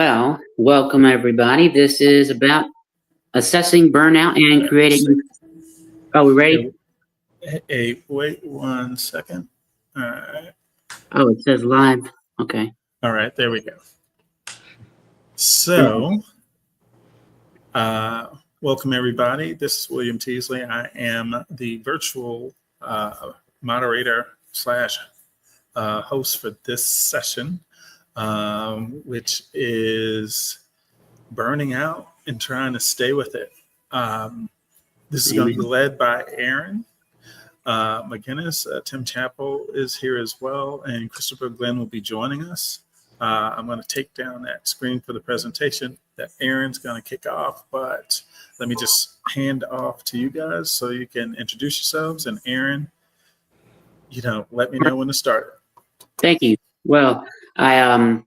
Well, welcome everybody. This is about assessing burnout and creating. Oh, we ready? Hey, wait 1 second. All right. Oh, it says live. Okay. All right, there we go. So, welcome everybody. This is William Teasley. I am the virtual moderator slash host for this session, which is burning out and trying to stay with it. This is going to be led by Aaron McGinnis. Tim Chappell is here as well, and Christopher Glenn will be joining us. I'm going to take down that screen for the presentation that Aaron's going to kick off, but let me just hand off to you guys so you can introduce yourselves. And Aaron, let me know when to start. Thank you. Well, I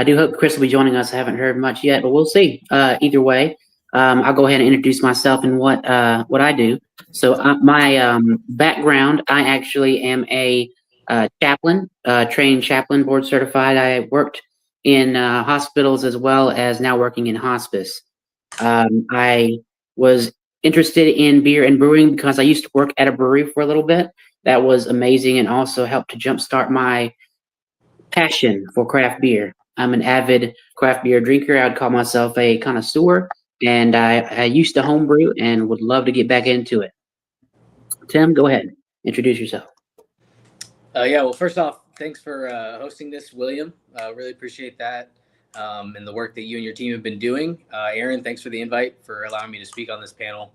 do hope Chris will be joining us. I haven't heard much yet, but we'll see. Either way, I'll go ahead and introduce myself and what I do. So my background, I actually am a chaplain, trained chaplain, board certified. I worked in hospitals as well as now working in hospice. I was interested in beer and brewing because I used to work at a brewery for a little bit. That was amazing and also helped to jumpstart my passion for craft beer. I'm an avid craft beer drinker. I'd call myself a connoisseur, and I used to homebrew and would love to get back into it. Tim, go ahead. Introduce yourself. Well, first off, thanks for hosting this, William. Really appreciate that and the work that you and your team have been doing. Aaron, thanks for the invite, for allowing me to speak on this panel.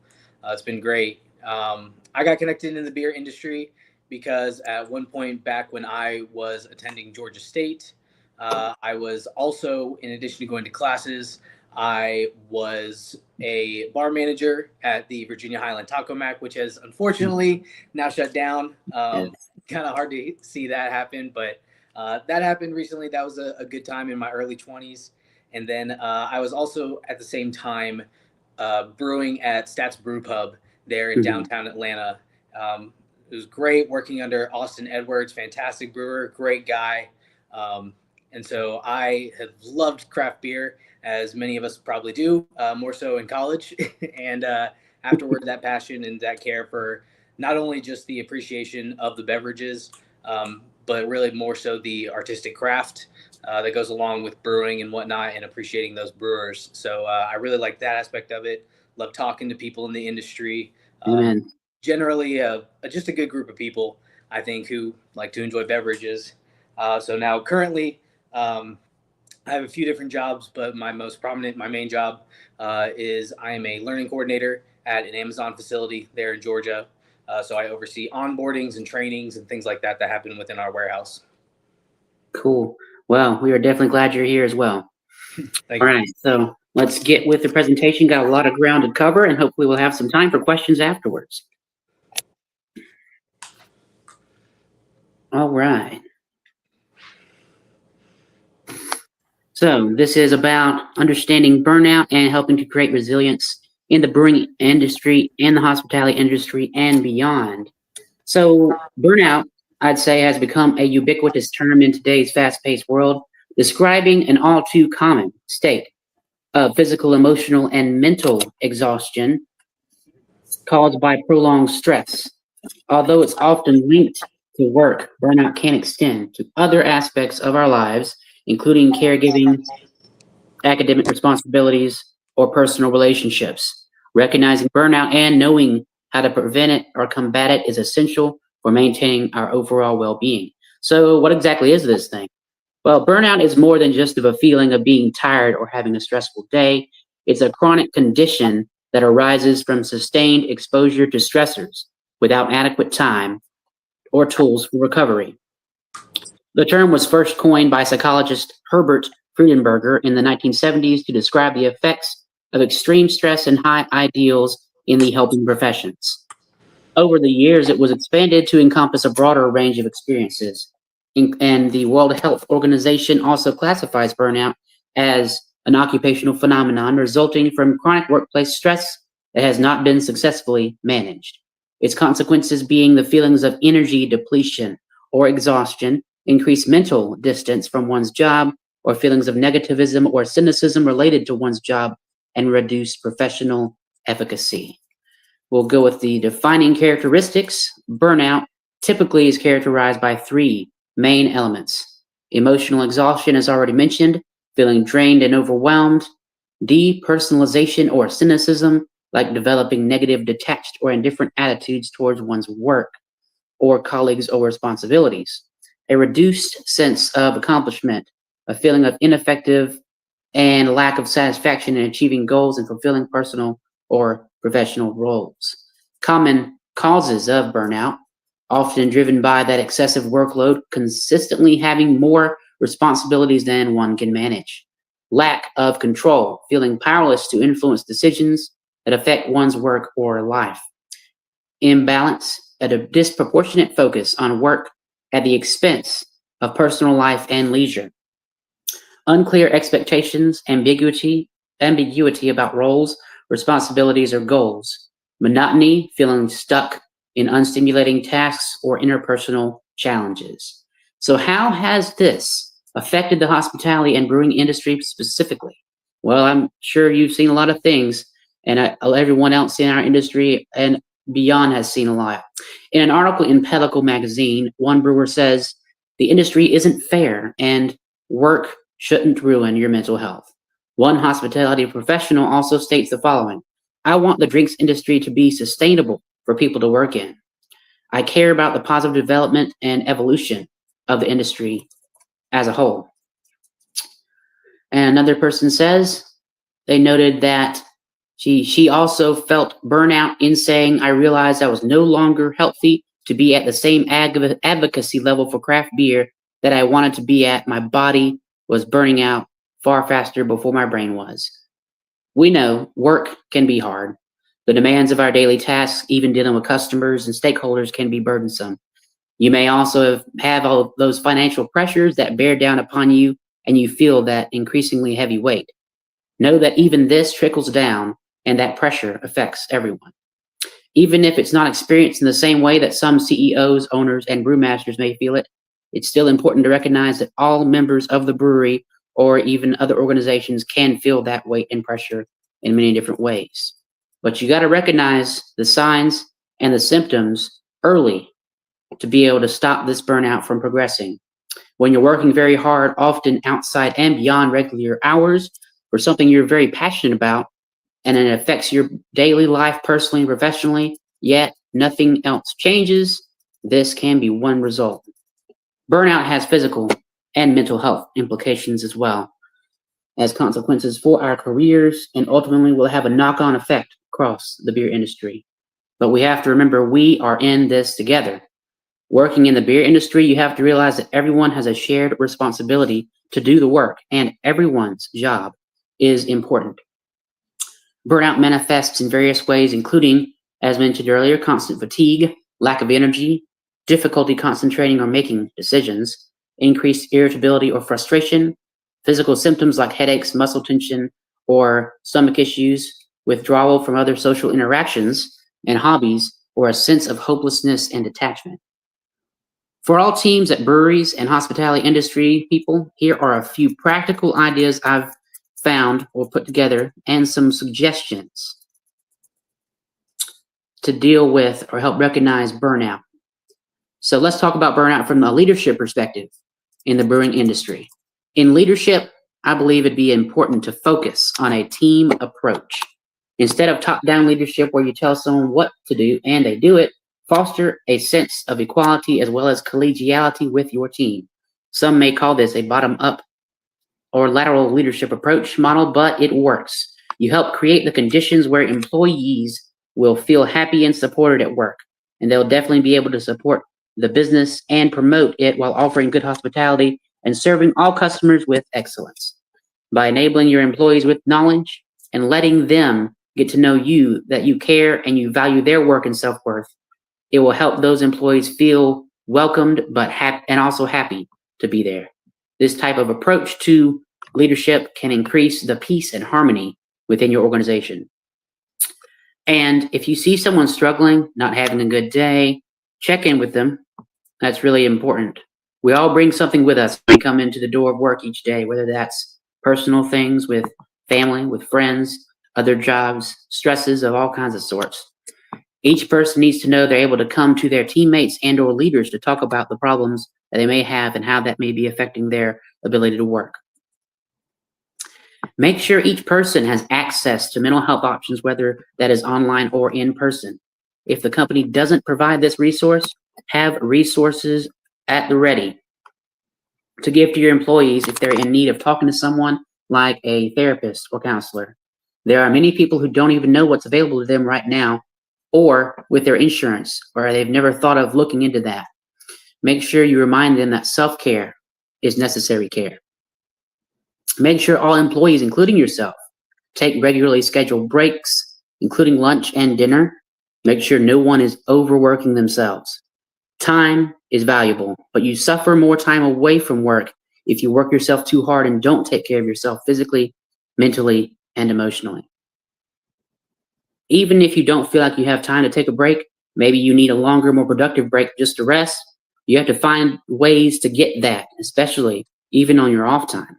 It's been great. I got connected in the beer industry because at one point back when I was attending Georgia State, I was also, in addition to going to classes, I was a bar manager at the Virginia Highland Taco Mac, which has unfortunately now shut down. Kind of hard to see that happen, but that happened recently. That was a good time in my early 20s. And then I was also at the same time brewing at Stats Brew Pub there in downtown Atlanta. It was great working under Austin Edwards, fantastic brewer, great guy. And so I have loved craft beer, as many of us probably do, more so in college. And afterward, that passion and that care for not only just the appreciation of the beverages, but really more so the artistic craft that goes along with brewing and whatnot, and appreciating those brewers. So I really like that aspect of it. Love talking to people in the industry. Generally, just a good group of people, I think, who like to enjoy beverages. So now currently, I have a few different jobs, but my main job is I am a learning coordinator at an Amazon facility there in Georgia. So I oversee onboardings and trainings and things like that happen within our warehouse. Cool. Well, we are definitely glad you're here as well. All right, so let's get with the presentation. Got a lot of ground to cover, and hopefully we'll have some time for questions afterwards. All right. So this is about understanding burnout and helping to create resilience in the brewing industry and the hospitality industry and beyond. So burnout, I'd say, has become a ubiquitous term in today's fast-paced world, describing an all too common state of physical, emotional, and mental exhaustion caused by prolonged stress. Although it's often linked to work, burnout can extend to other aspects of our lives, including caregiving, academic responsibilities, or personal relationships. Recognizing burnout and knowing how to prevent it or combat it is essential for maintaining our overall well-being. So what exactly is this thing? Well, burnout is more than just a feeling of being tired or having a stressful day. It's a chronic condition that arises from sustained exposure to stressors without adequate time or tools for recovery. The term was first coined by psychologist Herbert Freudenberger in the 1970s to describe the effects of extreme stress and high ideals in the helping professions. Over the years, it was expanded to encompass a broader range of experiences. And the World Health Organization also classifies burnout as an occupational phenomenon resulting from chronic workplace stress that has not been successfully managed. Its consequences being the feelings of energy depletion or exhaustion, increased mental distance from one's job, or feelings of negativism or cynicism related to one's job and reduce professional efficacy. We'll go with the defining characteristics. Burnout typically is characterized by three main elements. Emotional exhaustion, as already mentioned, feeling drained and overwhelmed. Depersonalization or cynicism, like developing negative, detached, or indifferent attitudes towards one's work or colleagues or responsibilities. A reduced sense of accomplishment, a feeling of ineffective and lack of satisfaction in achieving goals and fulfilling personal or professional roles. Common causes of burnout, often driven by that excessive workload, consistently having more responsibilities than one can manage. Lack of control, feeling powerless to influence decisions that affect one's work or life. Imbalance, a disproportionate focus on work at the expense of personal life and leisure. Unclear expectations, ambiguity about roles, responsibilities, or goals. Monotony, feeling stuck in unstimulating tasks or interpersonal challenges. So how has this affected the hospitality and brewing industry specifically? Well, I'm sure you've seen a lot of things, and everyone else in our industry and beyond has seen a lot. In an article in Pedicle magazine, one brewer says, the industry isn't fair and work shouldn't ruin your mental health. One hospitality professional also states the following: I want the drinks industry to be sustainable for people to work in. I care about the positive development and evolution of the industry as a whole. And another person says they noted that she also felt burnout in saying, I realized I was no longer healthy to be at the same advocacy level for craft beer that I wanted to be at. My body was burning out far faster before my brain was. We know work can be hard. The demands of our daily tasks, even dealing with customers and stakeholders, can be burdensome. You may also have all of those financial pressures that bear down upon you, and you feel that increasingly heavy weight. Know that even this trickles down, and that pressure affects everyone. Even if it's not experienced in the same way that some CEOs, owners, and brewmasters may feel it, it's still important to recognize that all members of the brewery or even other organizations can feel that weight and pressure in many different ways. But you got to recognize the signs and the symptoms early to be able to stop this burnout from progressing. When you're working very hard, often outside and beyond regular hours, for something you're very passionate about, and it affects your daily life personally and professionally, yet nothing else changes, this can be one result. Burnout has physical and mental health implications as well, as consequences for our careers, and ultimately will have a knock-on effect across the beer industry. But we have to remember we are in this together. Working in the beer industry, you have to realize that everyone has a shared responsibility to do the work, and everyone's job is important. Burnout manifests in various ways, including, as mentioned earlier, constant fatigue, lack of energy, difficulty concentrating or making decisions, increased irritability or frustration, physical symptoms like headaches, muscle tension, or stomach issues, withdrawal from other social interactions and hobbies, or a sense of hopelessness and detachment. For all teams at breweries and hospitality industry people, here are a few practical ideas I've found or put together and some suggestions to deal with or help recognize burnout. So let's talk about burnout from a leadership perspective in the brewing industry. In leadership, I believe it'd be important to focus on a team approach. Instead of top-down leadership where you tell someone what to do and they do it, foster a sense of equality as well as collegiality with your team. Some may call this a bottom-up or lateral leadership approach model, but it works. You help create the conditions where employees will feel happy and supported at work, and they'll definitely be able to support the business and promote it while offering good hospitality and serving all customers with excellence. By enabling your employees with knowledge and letting them get to know you, that you care and you value their work and self-worth, it will help those employees feel welcomed but and also happy to be there. This type of approach to leadership can increase the peace and harmony within your organization. And if you see someone struggling, not having a good day, check in with them. That's really important. We all bring something with us when we come into the door of work each day, whether that's personal things with family, with friends, other jobs, stresses of all kinds of sorts. Each person needs to know they're able to come to their teammates and or leaders to talk about the problems that they may have and how that may be affecting their ability to work. Make sure each person has access to mental health options, whether that is online or in person. If the company doesn't provide this resource, have resources at the ready to give to your employees if they're in need of talking to someone like a therapist or counselor. There are many people who don't even know what's available to them right now or with their insurance, or they've never thought of looking into that. Make sure you remind them that self-care is necessary care. Make sure all employees, including yourself, take regularly scheduled breaks, including lunch and dinner. Make sure no one is overworking themselves. Time is valuable, but you suffer more time away from work if you work yourself too hard and don't take care of yourself physically, mentally, and emotionally. Even if you don't feel like you have time to take a break, maybe you need a longer, more productive break just to rest, you have to find ways to get that, especially even on your off time.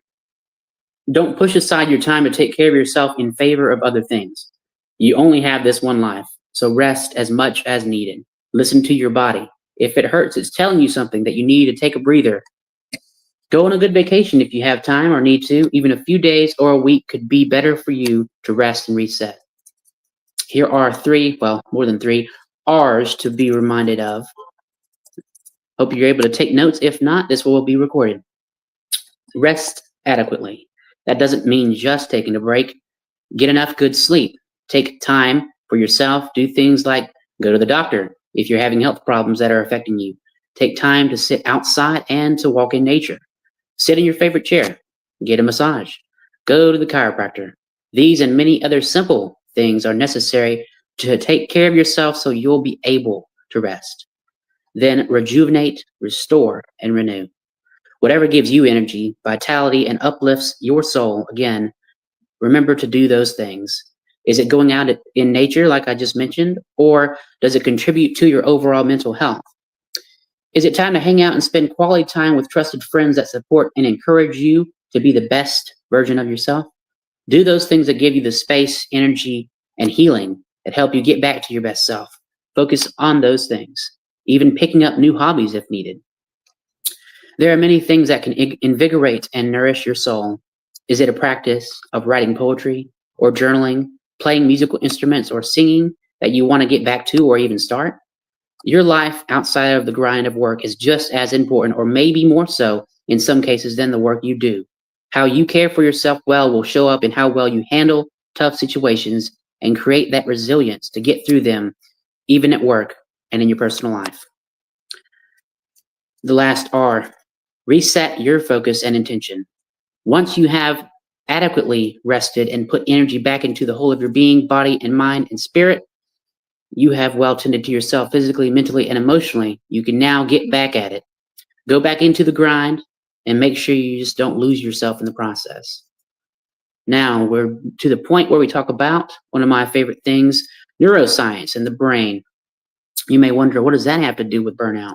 Don't push aside your time to take care of yourself in favor of other things. You only have this one life, so rest as much as needed. Listen to your body. If it hurts, it's telling you something that you need to take a breather. Go on a good vacation if you have time or need to. Even a few days or a week could be better for you to rest and reset. Here are more than three R's to be reminded of. Hope you're able to take notes. If not, this will be recorded. Rest adequately. That doesn't mean just taking a break. Get enough good sleep. Take time for yourself. Do things like go to the doctor if you're having health problems that are affecting you. Take time to sit outside and to walk in nature. Sit in your favorite chair. Get a massage. Go to the chiropractor. These and many other simple things are necessary to take care of yourself so you'll be able to rest. Then rejuvenate, restore, and renew. Whatever gives you energy, vitality, and uplifts your soul, again, remember to do those things. Is it going out in nature, like I just mentioned, or does it contribute to your overall mental health? Is it time to hang out and spend quality time with trusted friends that support and encourage you to be the best version of yourself? Do those things that give you the space, energy, and healing that help you get back to your best self. Focus on those things, even picking up new hobbies if needed. There are many things that can invigorate and nourish your soul. Is it a practice of writing poetry or journaling, playing musical instruments, or singing that you want to get back to or even start? Your life outside of the grind of work is just as important, or maybe more so in some cases, than the work you do. How you care for yourself well will show up in how well you handle tough situations and create that resilience to get through them, even at work and in your personal life. The last R, reset your focus and intention. Once you have adequately rested and put energy back into the whole of your being, body, and mind and spirit, you have well tended to yourself physically, mentally, and emotionally. You can now get back at it. Go back into the grind and make sure you just don't lose yourself in the process. Now we're to the point where we talk about one of my favorite things, neuroscience and the brain. You may wonder, what does that have to do with burnout?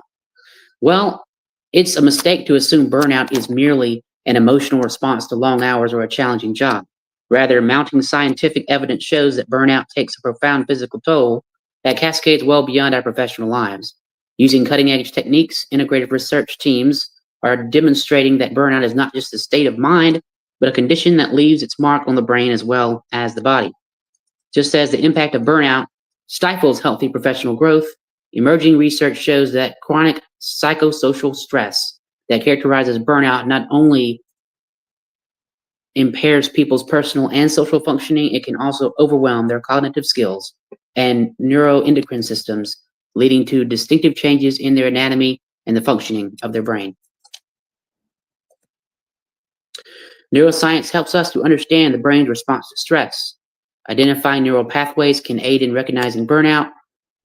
Well, it's a mistake to assume burnout is merely an emotional response to long hours or a challenging job. Rather, mounting scientific evidence shows that burnout takes a profound physical toll that cascades well beyond our professional lives. Using cutting-edge techniques, integrative research teams are demonstrating that burnout is not just a state of mind, but a condition that leaves its mark on the brain as well as the body. Just as the impact of burnout stifles healthy professional growth, emerging research shows that chronic psychosocial stress that characterizes burnout not only impairs people's personal and social functioning, it can also overwhelm their cognitive skills and neuroendocrine systems, leading to distinctive changes in their anatomy and the functioning of their brain. Neuroscience helps us to understand the brain's response to stress. Identifying neural pathways can aid in recognizing burnout,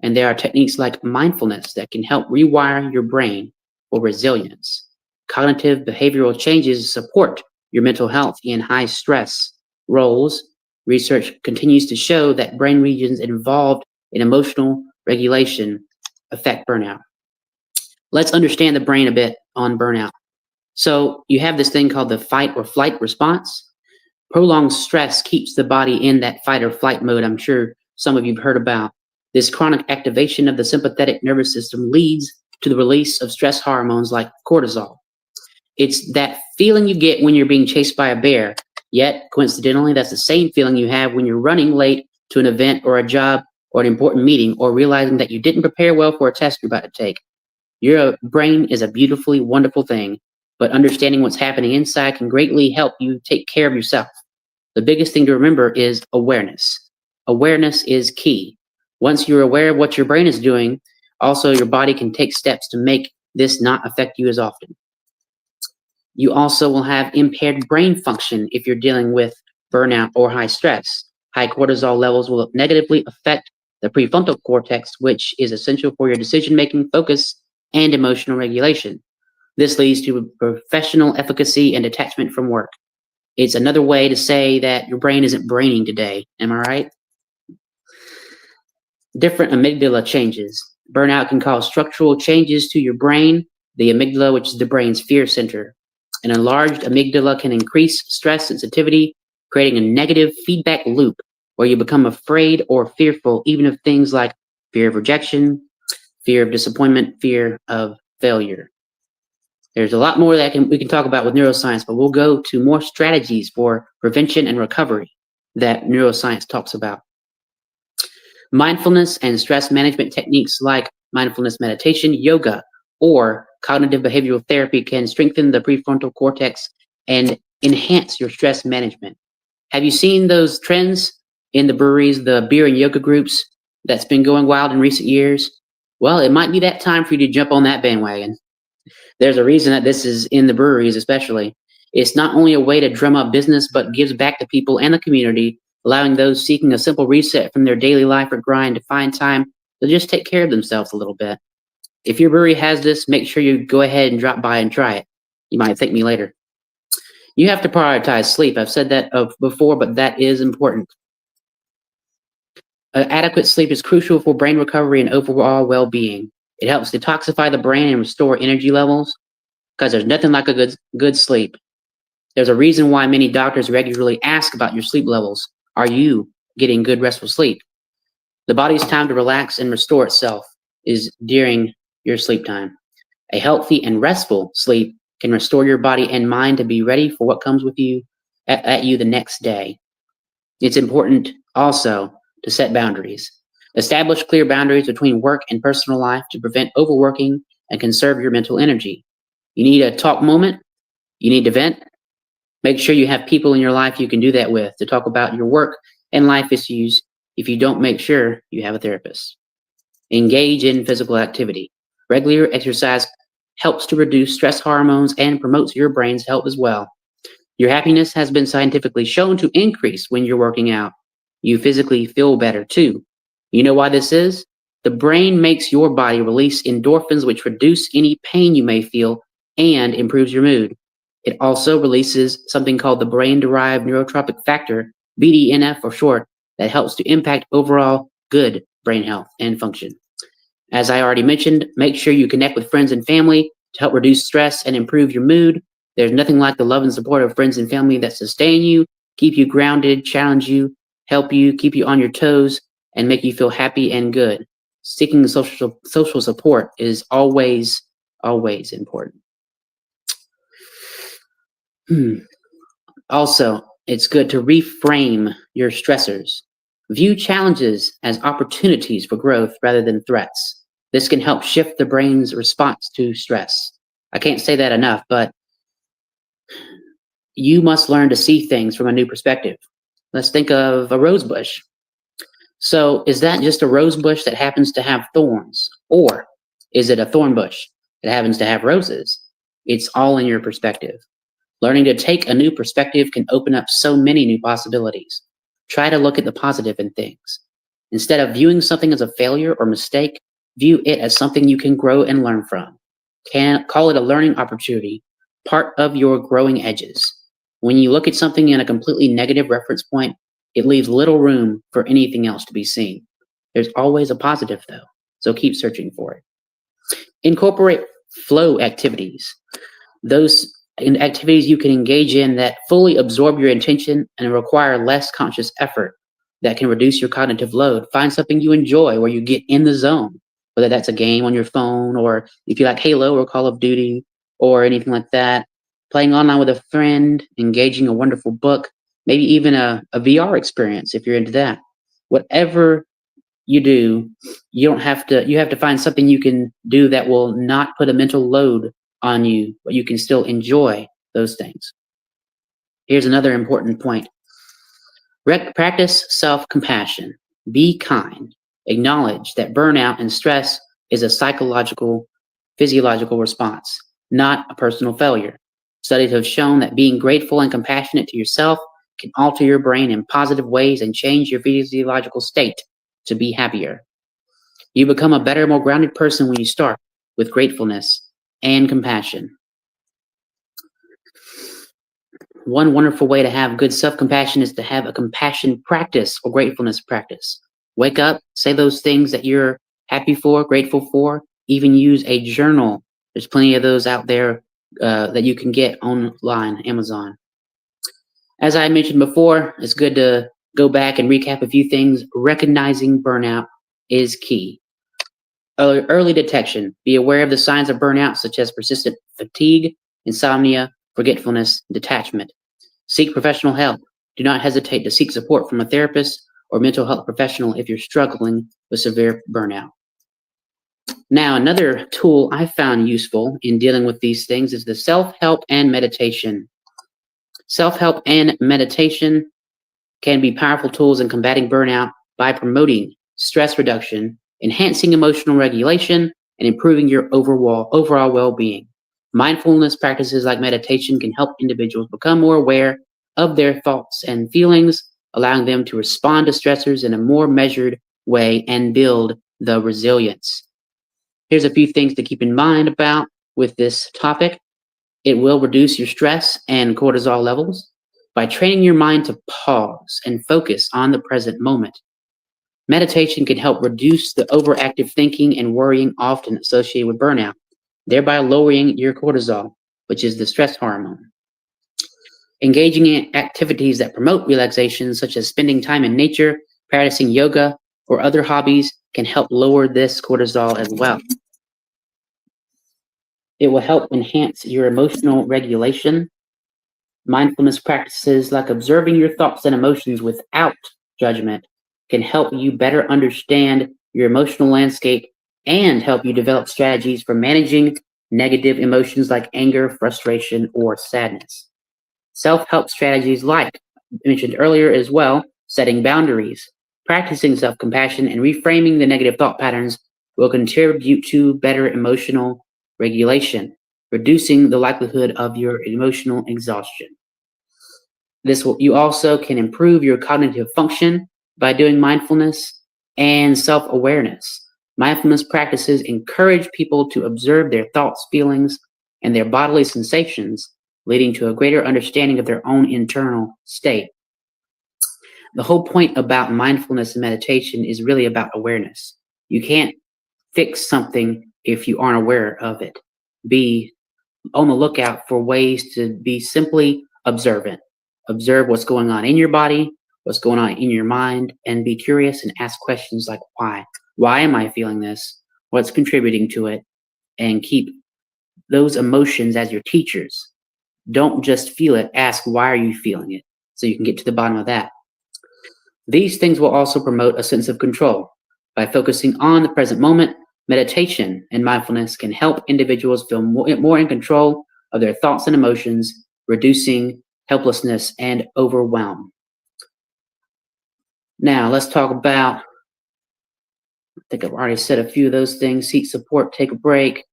and there are techniques like mindfulness that can help rewire your brain for resilience. Cognitive behavioral changes support your mental health in high stress roles. Research continues to show that brain regions involved in emotional regulation affect burnout. let's understand the brain a bit on burnout. So you have this thing called the fight or flight response. Prolonged stress keeps the body in that fight or flight mode. I'm sure some of you've heard about. This chronic activation of the sympathetic nervous system leads to the release of stress hormones like cortisol. It's that feeling you get when you're being chased by a bear. Yet, coincidentally, that's the same feeling you have when you're running late to an event or a job or an important meeting, or realizing that you didn't prepare well for a test you're about to take. Your brain is a beautifully wonderful thing, but understanding what's happening inside can greatly help you take care of yourself. The biggest thing to remember is awareness. Awareness is key. Once you're aware of what your brain is doing, also your body can take steps to make this not affect you as often. You also will have impaired brain function if you're dealing with burnout or high stress. High cortisol levels will negatively affect the prefrontal cortex, which is essential for your decision-making, focus, and emotional regulation. This leads to professional efficacy and detachment from work. It's another way to say that your brain isn't braining today. Am I right? Different amygdala changes. Burnout can cause structural changes to your brain, the amygdala, which is the brain's fear center. An enlarged amygdala can increase stress sensitivity, creating a negative feedback loop where you become afraid or fearful even of things like fear of rejection, fear of disappointment, fear of failure. There's a lot more that we can talk about with neuroscience, but we'll go to more strategies for prevention and recovery that neuroscience talks about. Mindfulness and stress management techniques like mindfulness meditation, yoga, or cognitive behavioral therapy can strengthen the prefrontal cortex and enhance your stress management. Have you seen those trends in the breweries, the beer and yoga groups that's been going wild in recent years? Well, it might be that time for you to jump on that bandwagon. There's a reason that this is in the breweries especially. It's not only a way to drum up business, but gives back to people and the community, allowing those seeking a simple reset from their daily life or grind to find time to just take care of themselves a little bit. If your brewery has this, make sure you go ahead and drop by and try it. You might thank me later. You have to prioritize sleep. I've said that before, but that is important. Adequate sleep is crucial for brain recovery and overall well-being. It helps detoxify the brain and restore energy levels, because there's nothing like a good sleep. There's a reason why many doctors regularly ask about your sleep levels. Are you getting good restful sleep? The body's time to relax and restore itself is during your sleep time. A healthy and restful sleep can restore your body and mind to be ready for what comes with you at you the next day. It's important also to set boundaries. Establish clear boundaries between work and personal life to prevent overworking and conserve your mental energy. You need a talk moment. You need to vent. Make sure you have people in your life you can do that with to talk about your work and life issues. If you don't, make sure you have a therapist. Engage in physical activity. Regular exercise helps to reduce stress hormones and promotes your brain's health as well. Your happiness has been scientifically shown to increase when you're working out. You physically feel better too. You know why this is? The brain makes your body release endorphins, which reduce any pain you may feel and improves your mood. It also releases something called the brain-derived neurotrophic factor, BDNF for short, that helps to impact overall good brain health and function. As I already mentioned, make sure you connect with friends and family to help reduce stress and improve your mood. There's nothing like the love and support of friends and family that sustain you, keep you grounded, challenge you, help you, keep you on your toes, and make you feel happy and good. Seeking social support is always important. Also, it's good to reframe your stressors. View challenges as opportunities for growth rather than threats. This can help shift the brain's response to stress. I can't say that enough, but you must learn to see things from a new perspective. Let's think of a rose bush. So is that just a rose bush that happens to have thorns? Or is it a thorn bush that happens to have roses? It's all in your perspective. Learning to take a new perspective can open up so many new possibilities. Try to look at the positive in things. Instead of viewing something as a failure or mistake, view it as something you can grow and learn from. Call it a learning opportunity, part of your growing edges. When you look at something in a completely negative reference point, it leaves little room for anything else to be seen. There's always a positive though, so keep searching for it. Incorporate flow activities. Those activities you can engage in that fully absorb your attention and require less conscious effort that can reduce your cognitive load. Find something you enjoy where you get in the zone, whether that's a game on your phone or if you like Halo or Call of Duty or anything like that. Playing online with a friend, engaging a wonderful book, maybe even a VR experience if you're into that. Whatever you do, you have to find something you can do that will not put a mental load on you, but you can still enjoy those things. Here's another important point. Practice self-compassion. Be kind. Acknowledge that burnout and stress is a psychological, physiological response, not a personal failure. Studies have shown that being grateful and compassionate to yourself can alter your brain in positive ways and change your physiological state to be happier. You become a better, more grounded person when you start with gratefulness and compassion. One wonderful way to have good self-compassion is to have a compassion practice or gratefulness practice. Wake up, say those things that you're happy for, grateful for, even use a journal. There's plenty of those out there that you can get online, Amazon. As I mentioned before, it's good to go back and recap a few things. Recognizing burnout is key. Early detection. Be aware of the signs of burnout, such as persistent fatigue, insomnia, forgetfulness, detachment. Seek professional help. Do not hesitate to seek support from a therapist or mental health professional if you're struggling with severe burnout. Now, another tool I found useful in dealing with these things is the self-help and meditation. Self-help and meditation can be powerful tools in combating burnout by promoting stress reduction, enhancing emotional regulation, and improving your overall well-being. Mindfulness practices like meditation can help individuals become more aware of their thoughts and feelings, allowing them to respond to stressors in a more measured way and build the resilience. Here's a few things to keep in mind about with this topic. It will reduce your stress and cortisol levels by training your mind to pause and focus on the present moment. Meditation can help reduce the overactive thinking and worrying often associated with burnout, thereby lowering your cortisol, which is the stress hormone. Engaging in activities that promote relaxation, such as spending time in nature, practicing yoga, or other hobbies, can help lower this cortisol as well. It will help enhance your emotional regulation. Mindfulness practices like observing your thoughts and emotions without judgment can help you better understand your emotional landscape and help you develop strategies for managing negative emotions like anger, frustration, or sadness. Self-help strategies like mentioned earlier as well, setting boundaries, practicing self-compassion, and reframing the negative thought patterns will contribute to better emotional regulation, reducing the likelihood of your emotional exhaustion. You also can improve your cognitive function by doing mindfulness and self-awareness. Mindfulness practices encourage people to observe their thoughts, feelings, and their bodily sensations, leading to a greater understanding of their own internal state. The whole point about mindfulness and meditation is really about awareness. You can't fix something if you aren't aware of it. Be on the lookout for ways to be simply observant. Observe what's going on in your body, what's going on in your mind, and be curious and ask questions like why? Why am I feeling this? What's contributing to it? And keep those emotions as your teachers. Don't just feel it, ask why are you feeling it so you can get to the bottom of that. These things will also promote a sense of control. By focusing on the present moment, meditation and mindfulness can help individuals feel more in control of their thoughts and emotions, reducing helplessness and overwhelm. Now, let's talk about, I think I've already said a few of those things. Seek support, take a break.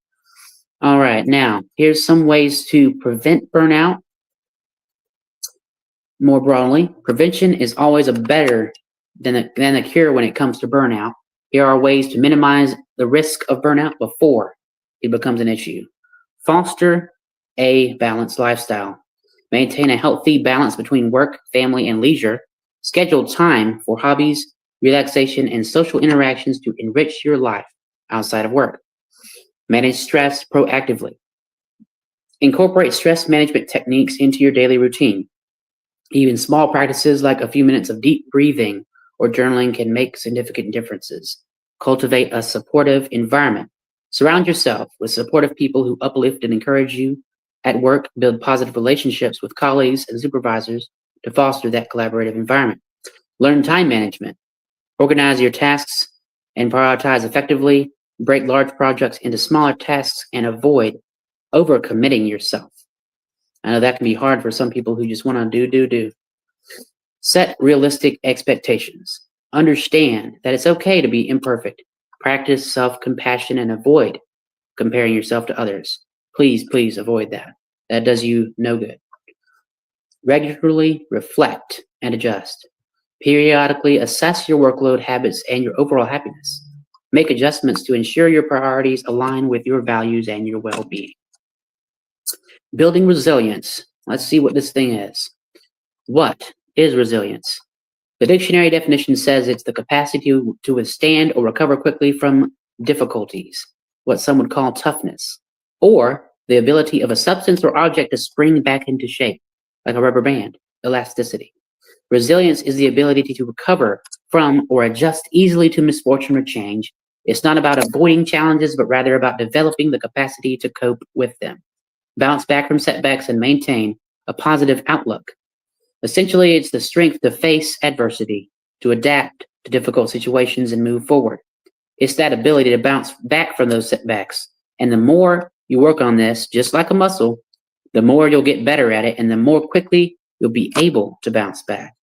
All right, now, here's some ways to prevent burnout. More broadly, prevention is always better than a cure when it comes to burnout. Here are ways to minimize the risk of burnout before it becomes an issue. Foster a balanced lifestyle. Maintain a healthy balance between work, family, and leisure. Schedule time for hobbies, relaxation, and social interactions to enrich your life outside of work. Manage stress proactively. Incorporate stress management techniques into your daily routine. Even small practices like a few minutes of deep breathing or journaling can make significant differences. Cultivate a supportive environment. Surround yourself with supportive people who uplift and encourage you at work. Build positive relationships with colleagues and supervisors to foster that collaborative environment. Learn time management. Organize your tasks and prioritize effectively. Break large projects into smaller tasks and avoid overcommitting yourself. I know that can be hard for some people who just want to do. Set realistic expectations. Understand that it's okay to be imperfect. Practice self-compassion and avoid comparing yourself to others. Please avoid that. That does you no good. Regularly reflect and adjust. Periodically assess your workload, habits, and your overall happiness. Make adjustments to ensure your priorities align with your values and your well-being. Building resilience. Let's see what this thing is. What is resilience? The dictionary definition says it's the capacity to withstand or recover quickly from difficulties, what some would call toughness, or the ability of a substance or object to spring back into shape, like a rubber band, elasticity. Resilience is the ability to recover from or adjust easily to misfortune or change. It's not about avoiding challenges, but rather about developing the capacity to cope with them, bounce back from setbacks, and maintain a positive outlook. Essentially, it's the strength to face adversity, to adapt to difficult situations and move forward. It's that ability to bounce back from those setbacks. And the more you work on this, just like a muscle, the more you'll get better at it and the more quickly you'll be able to bounce back.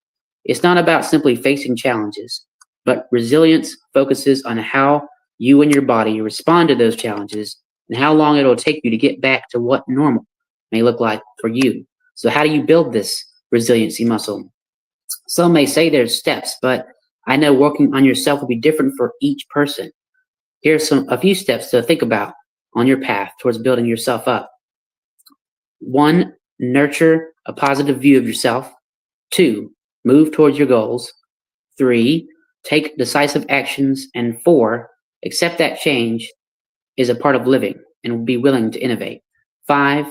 It's not about simply facing challenges, but resilience focuses on how you and your body respond to those challenges and how long it'll take you to get back to what normal may look like for you. So how do you build this resiliency muscle? Some may say there's steps, but I know working on yourself will be different for each person. Here's a few steps to think about on your path towards building yourself up. 1, nurture a positive view of yourself. 2, move towards your goals. 3, take decisive actions. And 4, accept that change is a part of living and be willing to innovate. 5,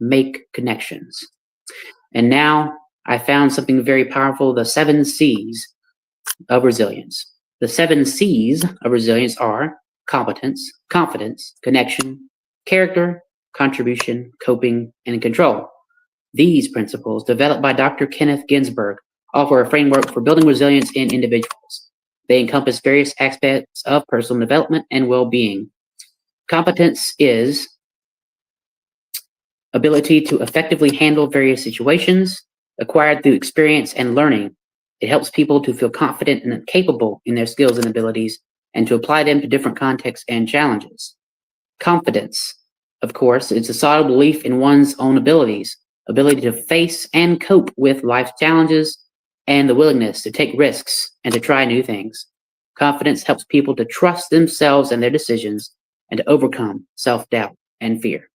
make connections. And now I found something very powerful, the 7 C's of resilience. The 7 C's of resilience are competence, confidence, connection, character, contribution, coping, and control. These principles, developed by Dr. Kenneth Ginsburg, offer a framework for building resilience in individuals. They encompass various aspects of personal development and well-being. Competence is ability to effectively handle various situations acquired through experience and learning. It helps people to feel confident and capable in their skills and abilities and to apply them to different contexts and challenges. Confidence, of course, is a solid belief in one's own abilities, ability to face and cope with life's challenges, and the willingness to take risks and to try new things. Confidence helps people to trust themselves and their decisions and to overcome self-doubt and fear.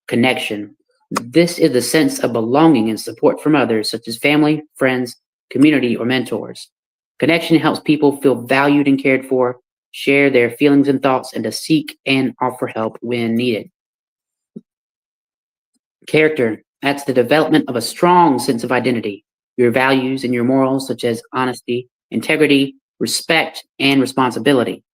Connection. This is the sense of belonging and support from others, such as family, friends, community, or mentors. Connection helps people feel valued and cared for, share their feelings and thoughts, and to seek and offer help when needed. Character. That's the development of a strong sense of identity, your values and your morals, such as honesty, integrity, respect, and responsibility.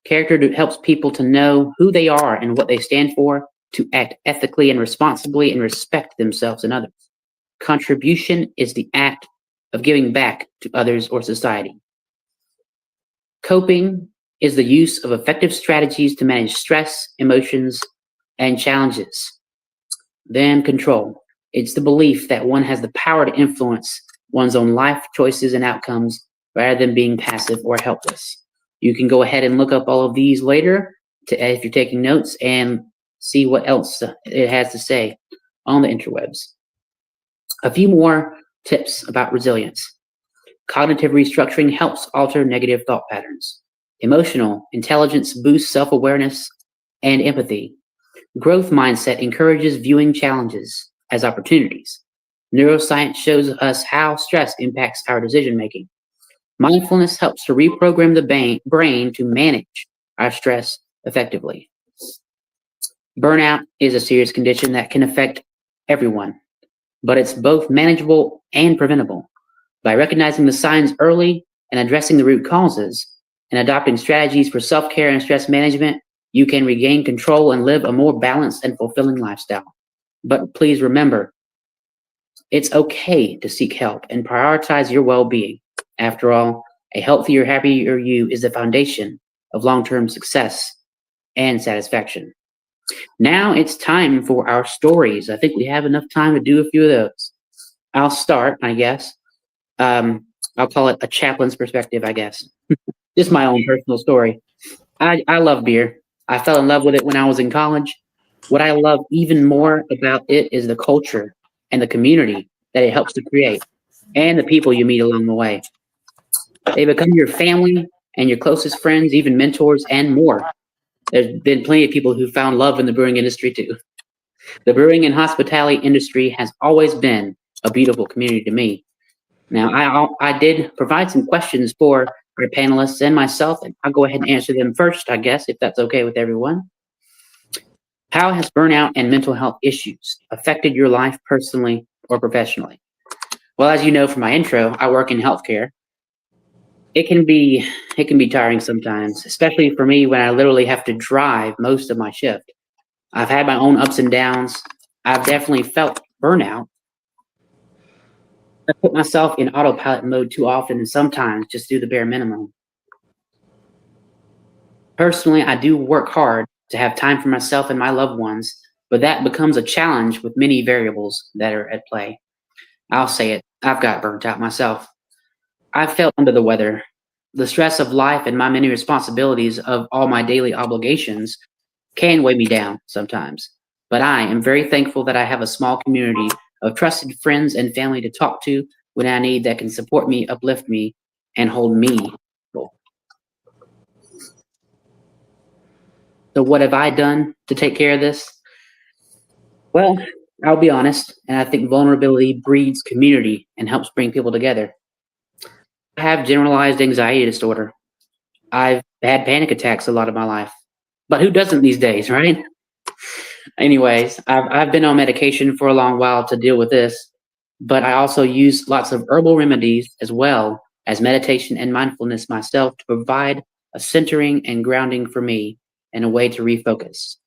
Character helps people to know who they are and what they stand for, to act ethically and responsibly and respect themselves and others. Contribution is the act of giving back to others or society. Coping is the use of effective strategies to manage stress, emotions, and challenges. Then control. It's the belief that one has the power to influence one's own life choices and outcomes rather than being passive or helpless. You can go ahead and look up all of these later if you're taking notes and see what else it has to say on the interwebs. A few more tips about resilience. Cognitive restructuring helps alter negative thought patterns. Emotional intelligence boosts self-awareness and empathy. Growth mindset encourages viewing challenges as opportunities. Neuroscience shows us how stress impacts our decision-making. Mindfulness helps to reprogram the brain to manage our stress effectively. Burnout is a serious condition that can affect everyone, but it's both manageable and preventable. By recognizing the signs early and addressing the root causes and adopting strategies for self-care and stress management, you can regain control and live a more balanced and fulfilling lifestyle. But please remember, it's okay to seek help and prioritize your well-being. After all, a healthier, happier you is the foundation of long-term success and satisfaction. Now it's time for our stories. I think we have enough time to do a few of those. I'll start, I guess. I'll call it a chaplain's perspective, I guess. Just my own personal story. I love beer. I fell in love with it when I was in college. What I love even more about it is the culture and the community that it helps to create and the people you meet along the way. They become your family and your closest friends, even mentors and more. There's been plenty of people who found love in the brewing industry too. The brewing and hospitality industry has always been a beautiful community to me. Now, I did provide some questions for our panelists and myself, and I'll go ahead and answer them first, I guess, if that's okay with everyone. How has burnout and mental health issues affected your life personally or professionally? Well, as you know from my intro, I work in healthcare. It can be tiring sometimes, especially for me when I literally have to drive most of my shift. I've had my own ups and downs. I've definitely felt burnout. I put myself in autopilot mode too often and sometimes just do the bare minimum. Personally, I do work hard to have time for myself and my loved ones, but that becomes a challenge with many variables that are at play. I'll say it, I've got burnt out myself. I've felt under the weather. The stress of life and my many responsibilities of all my daily obligations can weigh me down sometimes. But I am very thankful that I have a small community of trusted friends and family to talk to when I need that can support me, uplift me, and hold me accountable. So, what have I done to take care of this? Well, I'll be honest, and I think vulnerability breeds community and helps bring people together. I have generalized anxiety disorder. I've had panic attacks a lot of my life. But who doesn't these days, right? Anyways, I've been on medication for a long while to deal with this, but I also use lots of herbal remedies as well as meditation and mindfulness myself to provide a centering and grounding for me and a way to refocus.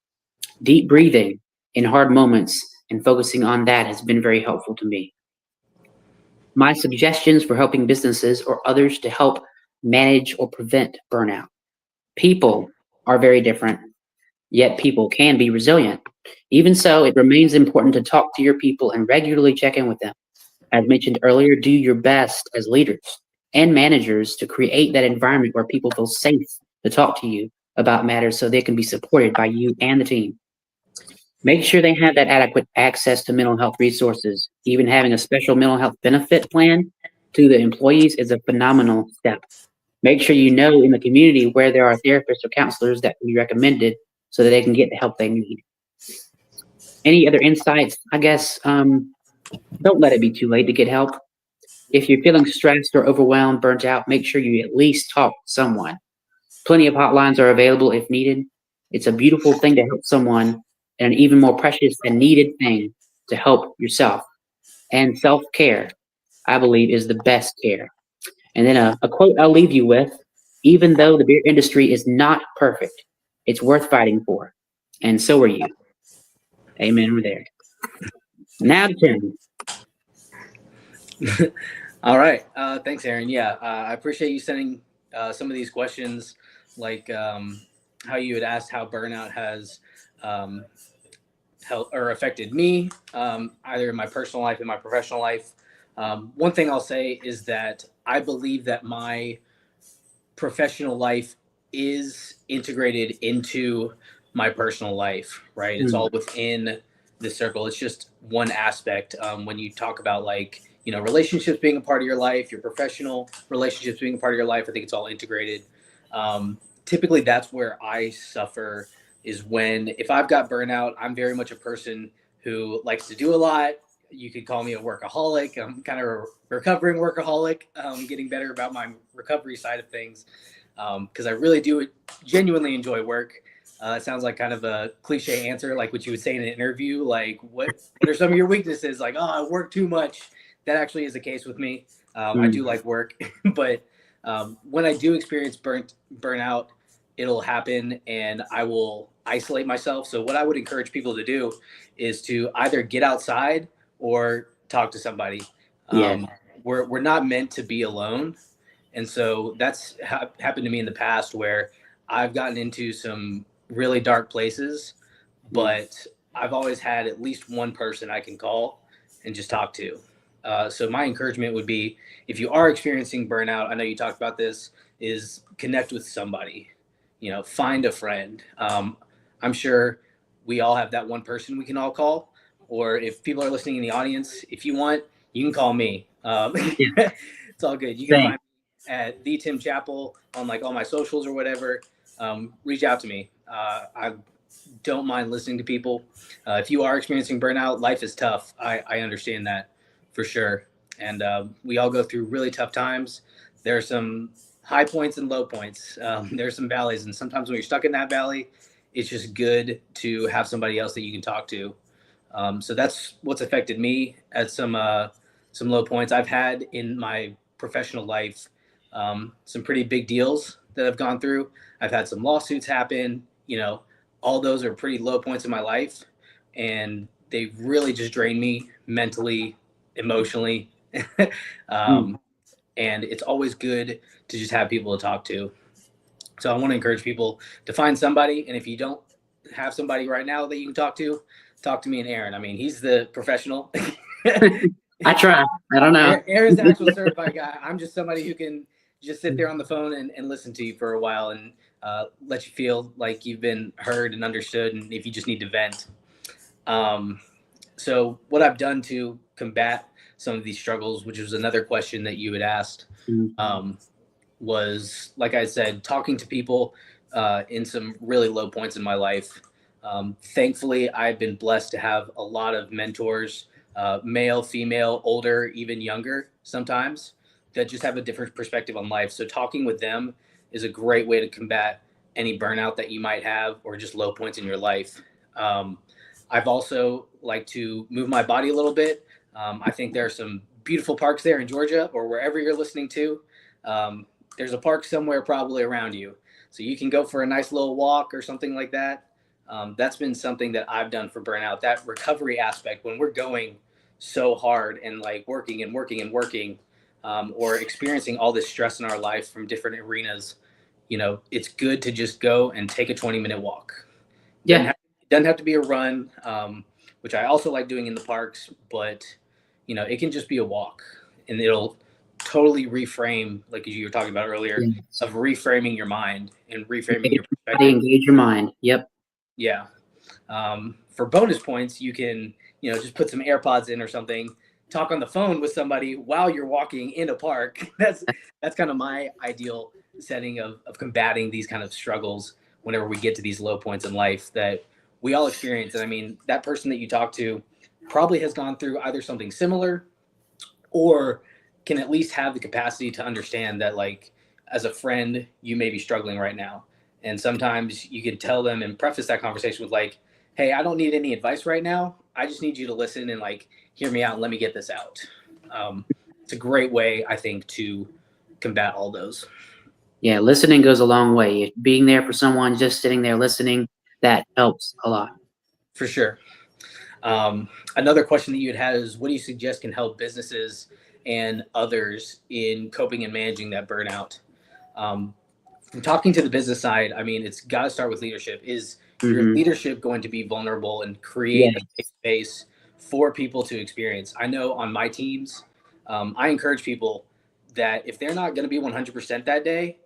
Deep breathing in hard moments and focusing on that has been very helpful to me. My suggestions for helping businesses or others to help manage or prevent burnout. People are very different, yet people can be resilient. Even so, it remains important to talk to your people and regularly check in with them. As mentioned earlier, do your best as leaders and managers to create that environment where people feel safe to talk to you about matters so they can be supported by you and the team. Make sure they have that adequate access to mental health resources. Even having a special mental health benefit plan to the employees is a phenomenal step. Make sure you know in the community where there are therapists or counselors that can be recommended so that they can get the help they need. Any other insights? I guess don't let it be too late to get help. If you're feeling stressed or overwhelmed, burnt out, make sure you at least talk to someone. Plenty of hotlines are available if needed. It's a beautiful thing to help someone, and an even more precious and needed thing to help yourself. And self care, I believe, is the best care. And then a quote I'll leave you with: even though the beer industry is not perfect, it's worth fighting for. And so are you. Amen. We're there. Now to Tim. All right. Thanks, Aaron. Yeah, I appreciate you sending some of these questions, like how you had asked how burnout has helped or affected me, either in my personal life and my professional life. One thing I'll say is that I believe that my professional life is integrated into my personal life, right? It's all within the circle. It's just one aspect. When you talk about, like, relationships being a part of your life, your professional relationships being a part of your life, I think it's all integrated. Typically that's where I suffer, is when, if I've got burnout, I'm very much a person who likes to do a lot. You could call me a workaholic. I'm kind of a recovering workaholic, getting better about my recovery side of things, because I really do genuinely enjoy work. It sounds like kind of a cliche answer, like what you would say in an interview. Like, what are some of your weaknesses? Like, oh, I work too much. That actually is the case with me. I do like work, but when I do experience burnout, it'll happen, and I will isolate myself. So what I would encourage people to do is to either get outside or talk to somebody. Yes. We're not meant to be alone, and so that's happened to me in the past where I've gotten into some really dark places, but I've always had at least one person I can call and just talk to. So my encouragement would be, if you are experiencing burnout, I know you talked about this, is connect with somebody, find a friend. I'm sure we all have that one person we can all call, or if people are listening in the audience, if you want, you can call me. It's all good. You can find me at the Tim Chappell on like all my socials or whatever. Reach out to me. I don't mind listening to people. If you are experiencing burnout, life is tough. I understand that for sure. And we all go through really tough times. There are some high points and low points. There are some valleys. And sometimes when you're stuck in that valley, it's just good to have somebody else that you can talk to. So that's what's affected me at some low points. I've had in my professional life some pretty big deals that I've gone through. I've had some lawsuits happen. All those are pretty low points in my life, and they really just drain me mentally, emotionally. And it's always good to just have people to talk to. So I want to encourage people to find somebody. And if you don't have somebody right now that you can talk to me and Aaron. I mean, he's the professional. I try. I don't know. Aaron's the actual certified guy. I'm just somebody who can just sit there on the phone and listen to you for a while and let you feel like you've been heard and understood, and if you just need to vent. So what I've done to combat some of these struggles, which was another question that you had asked, was, like I said, talking to people in some really low points in my life. Thankfully, I've been blessed to have a lot of mentors, male, female, older, even younger sometimes, that just have a different perspective on life. So talking with them is a great way to combat any burnout that you might have or just low points in your life. I've also liked to move my body a little bit. I think there are some beautiful parks there in Georgia or wherever you're listening to. There's a park somewhere probably around you. So you can go for a nice little walk or something like that. That's been something that I've done for burnout, that recovery aspect when we're going so hard and like working and working and working, or experiencing all this stress in our life from different arenas. It's good to just go and take a 20-minute walk. Yeah. It doesn't have to be a run, which I also like doing in the parks, but it can just be a walk, and it'll totally reframe, like you were talking about earlier, of reframing your mind and reframing your perspective. Engage your mind. Yep. Yeah. For bonus points, you can, just put some AirPods in or something, talk on the phone with somebody while you're walking in a park. That's kind of my ideal setting of combating these kind of struggles whenever we get to these low points in life that we all experience. And I mean, that person that you talk to probably has gone through either something similar or can at least have the capacity to understand that, like, as a friend, you may be struggling right now. And sometimes you can tell them and preface that conversation with like, hey, I don't need any advice right now. I just need you to listen and like, hear me out and let me get this out. It's a great way, I think, to combat all those. Yeah, listening goes a long way. Being there for someone, just sitting there listening, that helps a lot. For sure. Another question that you had is, what do you suggest can help businesses and others in coping and managing that burnout? From talking to the business side, I mean, it's got to start with leadership. Is your leadership going to be vulnerable and create a safe space for people to experience? I know on my teams, I encourage people that if they're not going to be 100% that day,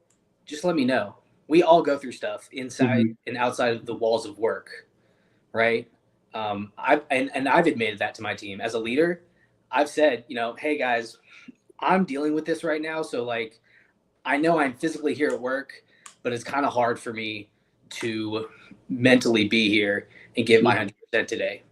just let me know. We all go through stuff inside and outside of the walls of work, right? I've admitted that to my team as a leader. I've said, hey guys, I'm dealing with this right now. So like, I know I'm physically here at work, but it's kind of hard for me to mentally be here and give my 100% today.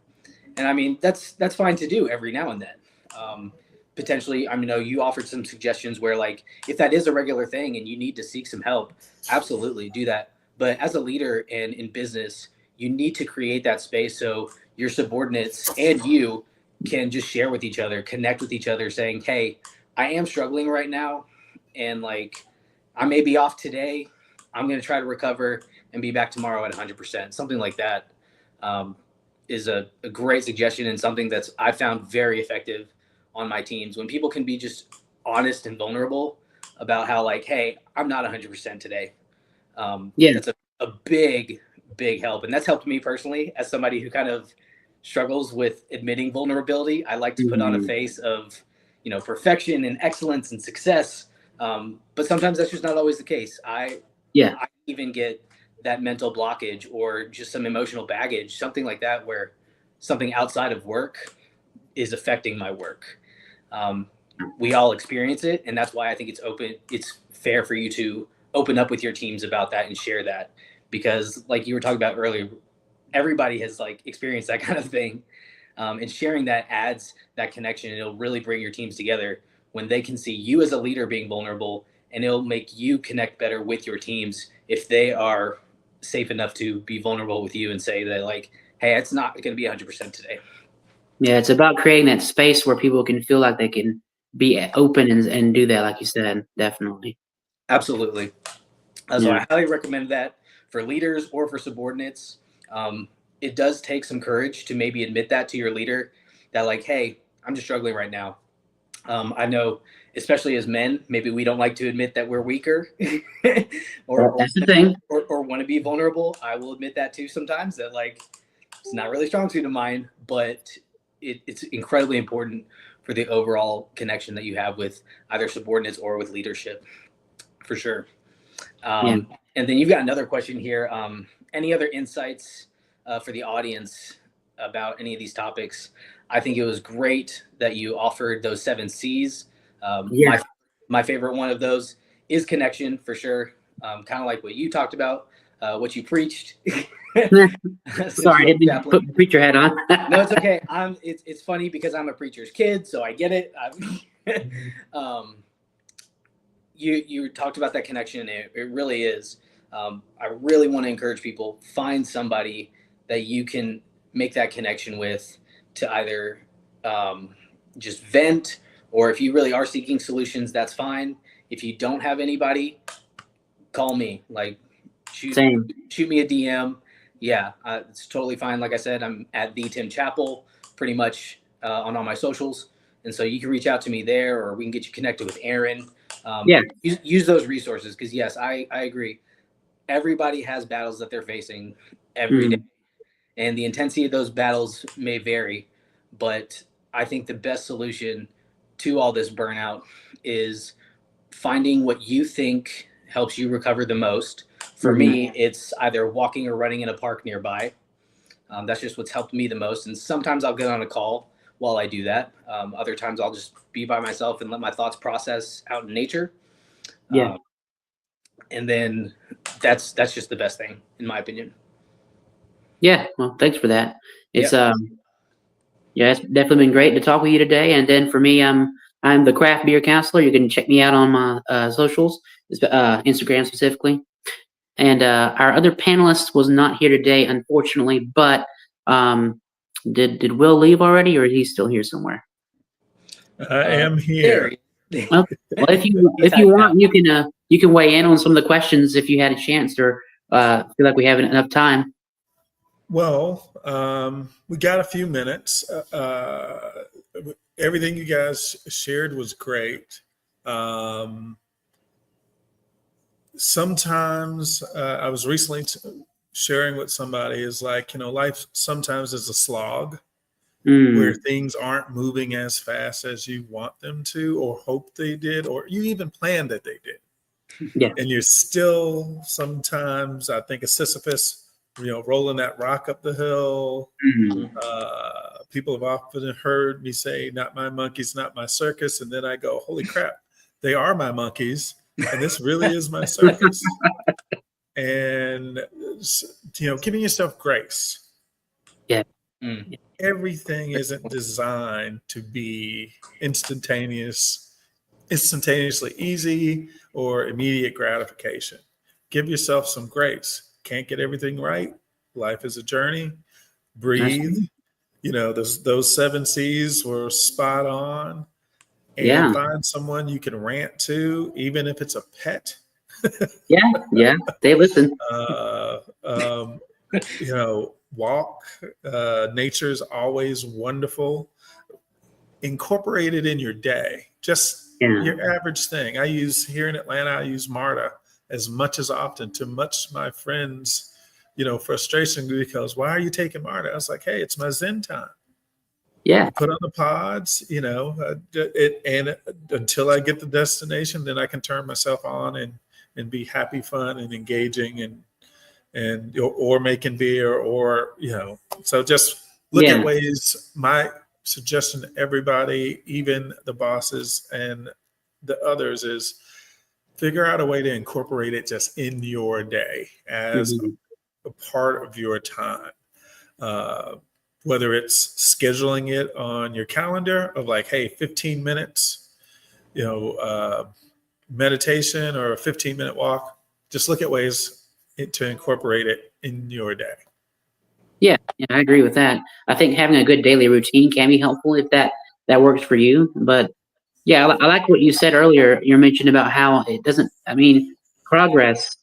And I mean, that's fine to do every now and then. Potentially, I mean, you offered some suggestions where like, if that is a regular thing and you need to seek some help, absolutely do that. But as a leader and in business, you need to create that space so your subordinates and you can just share with each other, connect with each other, saying, hey, I am struggling right now. And like, I may be off today. I'm going to try to recover and be back tomorrow at 100%. Something like that is a great suggestion, and something that's I found very effective on my teams. When people can be just honest and vulnerable about how, like, hey, I'm not 100% today. That's a big help. And that's helped me personally as somebody who kind of struggles with admitting vulnerability. I like to put on a face of, perfection and excellence and success. But sometimes that's just not always the case. I even get that mental blockage or just some emotional baggage, something like that, where something outside of work is affecting my work. We all experience it. And that's why I think it's fair for you to open up with your teams about that and share that, because like you were talking about earlier, everybody has like experienced that kind of thing. And sharing that adds that connection. It'll really bring your teams together when they can see you as a leader being vulnerable, and it'll make you connect better with your teams if they are safe enough to be vulnerable with you and say that, like, hey, it's not going to be 100% today. Yeah, it's about creating that space where people can feel like they can be open and do that, like you said. Definitely. Absolutely. So I highly recommend that for leaders or for subordinates. It does take some courage to maybe admit that to your leader, that like, hey, I'm just struggling right now. I know, especially as men, maybe we don't like to admit that we're weaker or That's the thing. Or want to be vulnerable. I will admit that too sometimes, that like it's not really strong suit of mine, but it's incredibly important for the overall connection that you have with either subordinates or with leadership, for sure. And then you've got another question here. Any other insights for the audience about any of these topics? I think it was great that you offered those 7 C's. My favorite one of those is connection, for sure. Kind of like what you talked about, what you preached. Sorry, I didn't put the preacher hat on. No, it's okay. It's funny because I'm a preacher's kid, so I get it. You talked about that connection. It really is. I really want to encourage people, find somebody that you can make that connection with, to either just vent, or if you really are seeking solutions, that's fine. If you don't have anybody, call me. Like, shoot me a DM. Yeah, it's totally fine. Like I said, I'm at the Tim Chappell pretty much on all my socials. And so you can reach out to me there, or we can get you connected with Aaron. Use those resources, because yes, I agree. Everybody has battles that they're facing every day, and the intensity of those battles may vary. But I think the best solution to all this burnout is finding what you think helps you recover the most. For me, it's either walking or running in a park nearby. That's just what's helped me the most. And sometimes I'll get on a call while I do that. Other times I'll just be by myself and let my thoughts process out in nature. And then that's just the best thing, in my opinion. Yeah, well, thanks for that. It's it's definitely been great to talk with you today. And then for me, I'm the craft beer counselor. You can check me out on my socials, Instagram specifically. And our other panelist was not here today, unfortunately. But did Will leave already, or is he still here somewhere? I am here. Well, if you want, you can weigh in on some of the questions if you had a chance, or feel like we haven't enough time. Well, we got a few minutes. Everything you guys shared was great. Sometimes I was recently sharing with somebody, is like, life sometimes is a slog where things aren't moving as fast as you want them to, or hope they did, or you even planned that they did. Yeah. And you're still sometimes, I think, a Sisyphus, rolling that rock up the hill. People have often heard me say, not my monkeys, not my circus. And then I go, holy crap, they are my monkeys. And this really is my circus. And, giving yourself grace. Yeah. Everything isn't designed to be instantaneously easy or immediate gratification. Give yourself some grace. can't get everything right. Life is a journey. Breathe. You know, those 7 C's were spot on. And Yeah. find someone you can rant to, even if it's a pet. Yeah. They listen. You know, walk. Nature's always wonderful. Incorporate it in your day. Just your average thing. Here in Atlanta, I use MARTA as much as often, to much my friends, you know, frustration, because why are you taking MARTA? I was like, hey, it's my Zen time. Yeah. Put on the pods, you know, and until I get the destination, then I can turn myself on and be happy, fun, and engaging, or making beer, or, you know. So just look at ways. My suggestion to everybody, even the bosses and the others, is figure out a way to incorporate it just in your day as a part of your time. Whether it's scheduling it on your calendar of like, hey, 15 minutes, you know, meditation, or a 15-minute walk. Just look at ways to incorporate it in your day. Yeah, I agree with that. I think having a good daily routine can be helpful if that works for you. But yeah, I like what you said earlier. You mentioned about how it doesn't. I mean, progress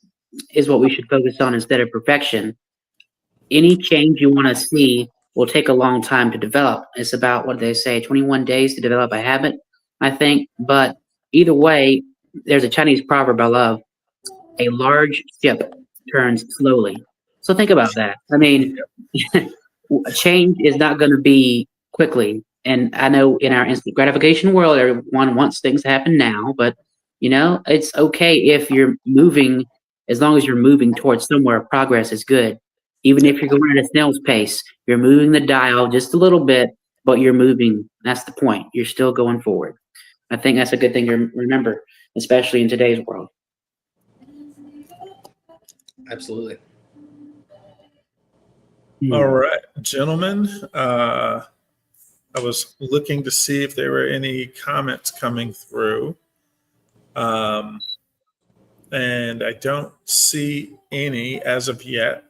is what we should focus on instead of perfection. Any change you want to see will take a long time to develop. It's about, what they say, 21 days to develop a habit, I think. But either way, there's a Chinese proverb I love: a large ship turns slowly. So think about that. I mean, change is not going to be quickly. And I know in our instant gratification world, everyone wants things to happen now, but you know, it's okay if you're moving, as long as you're moving towards somewhere, progress is good. Even if you're going at a snail's pace, you're moving the dial just a little bit, but you're moving. That's the point. You're still going forward. I think that's a good thing to remember, especially in today's world. Absolutely. All right, gentlemen. I was looking to see if there were any comments coming through. And I don't see any as of yet.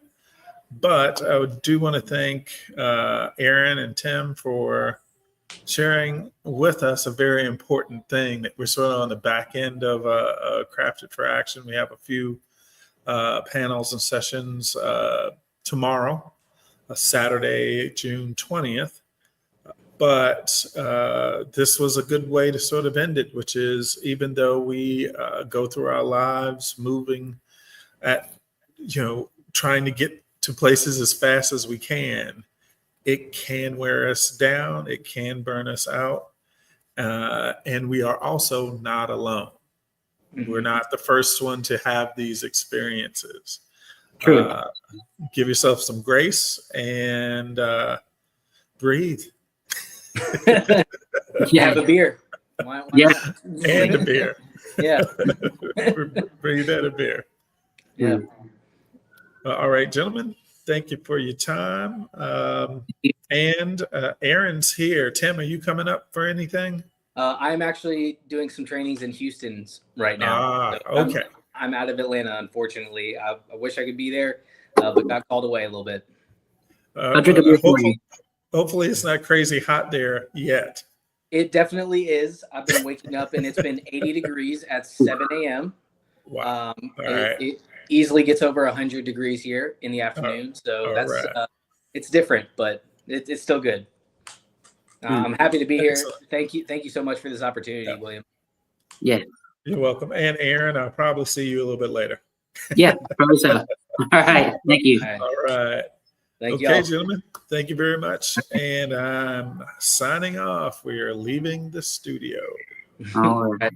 But I do want to thank Aaron and Tim for sharing with us a very important thing that we're sort of on the back end of Crafted for Action. We have a few panels and sessions tomorrow, Saturday, June 20th. But this was a good way to sort of end it, which is, even though we go through our lives moving at, you know, trying to get to places as fast as we can, it can wear us down. It can burn us out. And we are also not alone. Mm-hmm. We're not the first one to have these experiences. True. Give yourself some grace and breathe. Have a beer. Why and a beer. Yeah. Breathe and a beer. Yeah. All right, gentlemen. Thank you for your time. And Aaron's here. Tim, are you coming up for anything? I'm actually doing some trainings in Houston right now. So okay. I'm out of Atlanta, unfortunately. I wish I could be there, but got called away a little bit. Hopefully it's not crazy hot there yet. It definitely is. I've been waking up and it's been 80 degrees at 7 a.m. Wow. It easily gets over 100 degrees here in the afternoon. So that's it's different, but it's still good. I'm happy to be here. Thank you so much for this opportunity, William. Yeah. You're welcome. And Aaron, I'll probably see you a little bit later. Yeah, probably so. All right. Thank you. All right. Thank you. Okay, gentlemen. Thank you very much. And I'm signing off. We are leaving the studio. All right.